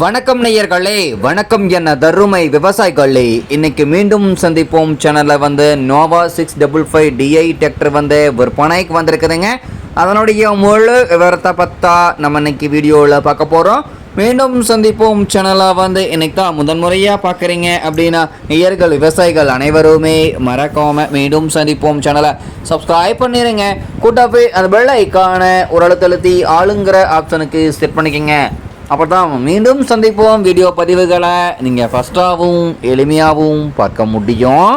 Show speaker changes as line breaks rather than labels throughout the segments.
வணக்கம் நேயர்களே, வணக்கம் என்ன தருமை விவசாயிகளே. இன்னைக்கு மீண்டும் சந்திப்போம் சேனலில் நோவா 655 டிஐ டிராக்டர் விற்பனைக்கு வந்திருக்குதுங்க. அதனுடைய முழு விவரத்தை பற்றா நம்ம இன்னைக்கு வீடியோவில் பார்க்க போகிறோம். மீண்டும் சந்திப்போம் சேனலை இன்னைக்கு தான் முதன்முறையாக பார்க்குறீங்க அப்படின்னா நேயர்கள் விவசாயிகள் அனைவருமே மறக்காமல் மீண்டும் சந்திப்போம் சேனலை சப்ஸ்கிரைப் பண்ணிடுங்க. கூட்டப்பே அந்த பெல் ஐக்கான ஒரு அழுத்தழுத்தி ஆளுங்கிற ஆப்ஷனுக்கு செட் பண்ணிக்கோங்க. அப்போ தான் மீண்டும் சந்திப்போம் வீடியோ பதிவுகளை நீங்கள் ஃபஸ்ட்டாகவும் எளிமையாகவும் பார்க்க முடியும்.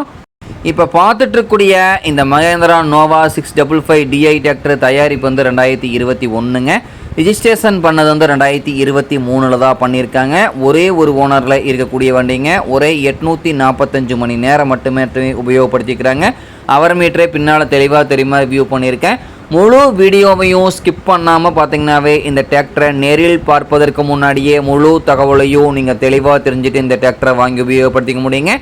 இப்போ பார்த்துட்ருக்கூடிய இந்த மகேந்திரா நோவா 655 டிஐ டிராக்டர் தயாரிப்பு 2021ங்க. ரிஜிஸ்ட்ரேஷன் பண்ணது 2023 தான் பண்ணியிருக்காங்க. ஒரே ஒரு ஓனரில் இருக்கக்கூடிய வண்டிங்க. ஒரே 845 மணி நேரம் மட்டுமே உபயோகப்படுத்திக்கிறாங்க. அவர் மீட்டரே பின்னால் தெளிவாக தெரியுமா ரிவ்யூ பண்ணியிருக்கேன். முழு வீடியோவையும் ஸ்கிப் பண்ணாமல் பார்த்தீங்கன்னாவே இந்த டிராக்டரை நேரில் பார்ப்பதற்கு முன்னாடியே முழு தகவலையும் நீங்கள் தெளிவாக தெரிஞ்சுட்டு இந்த டிராக்டரை வாங்கி உபயோகப்படுத்திக்க முடியுங்க.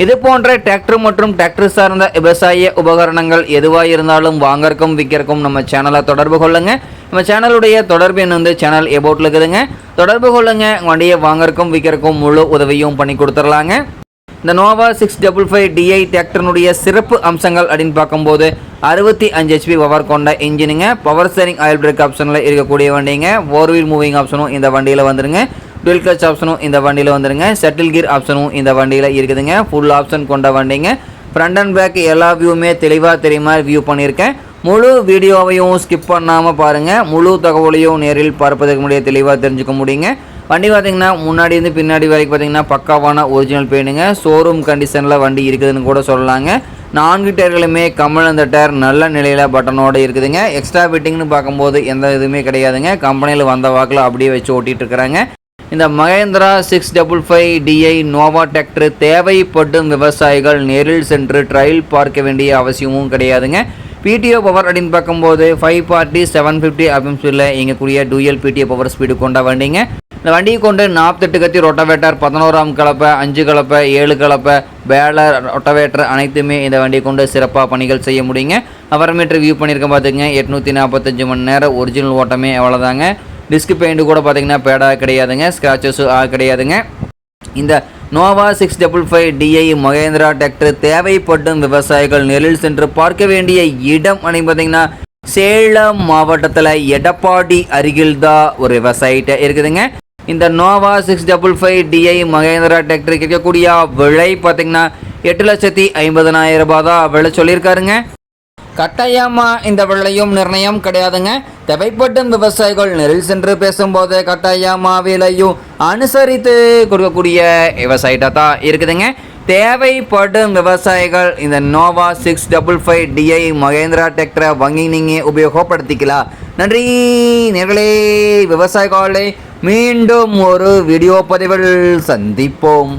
இது போன்ற டிராக்டர் மற்றும் டிராக்டர் சார்ந்த விவசாய உபகரணங்கள் எதுவாக இருந்தாலும் வாங்கறக்கும் விற்கிறக்கும் நம்ம சேனலை தொடர்பு கொள்ளுங்க. நம்ம சேனலுடைய தொடர்பு எண் சேனல் எபோட்டில் இருக்குதுங்க. தொடர்பு கொள்ளுங்க. வண்டியை வாங்கறக்கும் விற்கிறக்கும் முழு உதவியும் பண்ணி கொடுத்துடலாங்க. இந்த நோவா 655 டிஐ டிராக்டருடைய சிறப்பு அம்சங்கள் அப்படின்னு பார்க்கும்போது 65 HP பவர் கொண்ட இன்ஜினுங்க. பவர் ஸ்டீரிங் ஆயில் பிரேக் ஆப்ஷனில் இருக்கக்கூடிய வண்டிங்க. 4 வீல் மூவிங் ஆப்ஷனும் இந்த வண்டியில் வந்துருங்க. டுவெல் கிளச் ஆப்ஷனும் இந்த வண்டியில் வந்துருங்க. செட்டில் கீர் ஆப்ஷனும் இந்த வண்டியில் இருக்குதுங்க. ஃபுல் ஆப்ஷன் கொண்ட வண்டிங்க. ஃப்ரண்ட் அண்ட் பேக் எல்லா வியூவுமே தெளிவாக தெரியுமா வியூ பண்ணியிருக்கேன். முழு வீடியோவையும் ஸ்கிப் பண்ணாமல் பாருங்கள். முழு தகவலையும் நேரில் பார்ப்பதற்கு முடியாது தெளிவாக தெரிஞ்சுக்க முடியுங்க. வண்டி பார்த்திங்கன்னா முன்னாடி இருந்து பின்னாடி வரைக்கும் பார்த்திங்கன்னா பக்காவான ஒரிஜினல் பெயினுங்க. ஷோரூம் கண்டிஷனில் வண்டி இருக்குதுன்னு கூட சொல்லலாங்க. 4 டயர்களுமே கமல் அந்த டயர் நல்ல நிலையில் பட்டனோடு இருக்குதுங்க. எக்ஸ்ட்ரா ஃபிட்டிங்னு பார்க்கும்போது எந்த இதுவுமே கிடையாதுங்க. கம்பெனியில் வந்த வாக்கில் அப்படியே வச்சு ஓட்டிகிட்டு இருக்கிறாங்க. இந்த மகேந்திரா 655 டிஐ நோவா டிராக்டர் தேவைப்படும் விவசாயிகள் நேரில் சென்று ட்ரையல் பார்க்க வேண்டிய அவசியமும் கிடையாதுங்க. பிடிஓ பவர் அப்படின்னு பார்க்கும்போது 540 750 ஆர்பிஎம் ஸ்பீடில் இயங்கக்கூடிய டூயல் பிடிஓ பவர் ஸ்பீடு கொண்ட வண்டிங்க. இந்த வண்டியை கொண்டு 48 கத்தி ரொட்டவேட்டர், 11ஆம் கலப்பை, 5 கலப்பை, 7 கலப்பை, பேலர், ரொட்டவேட்டர் அனைத்துமே இந்த வண்டியை கொண்டு சிறப்பாக பணிகள் செய்ய முடியுங்க. அப்புறமேட்டு வியூ பண்ணியிருக்க பார்த்துங்க 845 மணி நேரம் ஒரிஜினல் ஓட்டமே அவ்வளோதாங்க. டிஸ்க் பெயிண்ட்டு கூட பார்த்திங்கன்னா பேடாக கிடையாதுங்க. ஸ்க்ராச்சஸும் கிடையாதுங்க. இந்த நோவா 655 டிஐ மகேந்திரா டிராக்டர் தேவைப்படும் விவசாயிகள் நேரில் சென்று பார்க்க வேண்டிய இடம் அப்படின்னு பார்த்திங்கன்னா சேலம் மாவட்டத்தில் எடப்பாடி அருகில் தான் ஒரு விவசாயிட்ட இருக்குதுங்க. இந்த நோவா 655 டிஐ மகேந்திரா டிராக்டர் கேட்கக்கூடிய விலை பார்த்திங்கன்னா 8,50,000 ரூபாய் தான் விலை சொல்லியிருக்காருங்க. கட்டாயமாக இந்த விலையும் நிர்ணயம் கிடையாதுங்க. தேவைப்படும் விவசாயிகள் நேரில் சென்று பேசும்போது கட்டாயமாக விலையும் அனுசரித்து கொடுக்கக்கூடிய விவசாயிட்ட தான் இருக்குதுங்க. தேவைப்படும் விவசாயிகள் இந்த நோவா 655 டிஐ மகேந்திரா டிராக்டரை வாங்கி நீங்கள் உபயோகப்படுத்திக்கலாம். நன்றி நேர்களே விவசாயிகளே. மீண்டும் ஒரு வீடியோ பதிவில் சந்திப்போம்.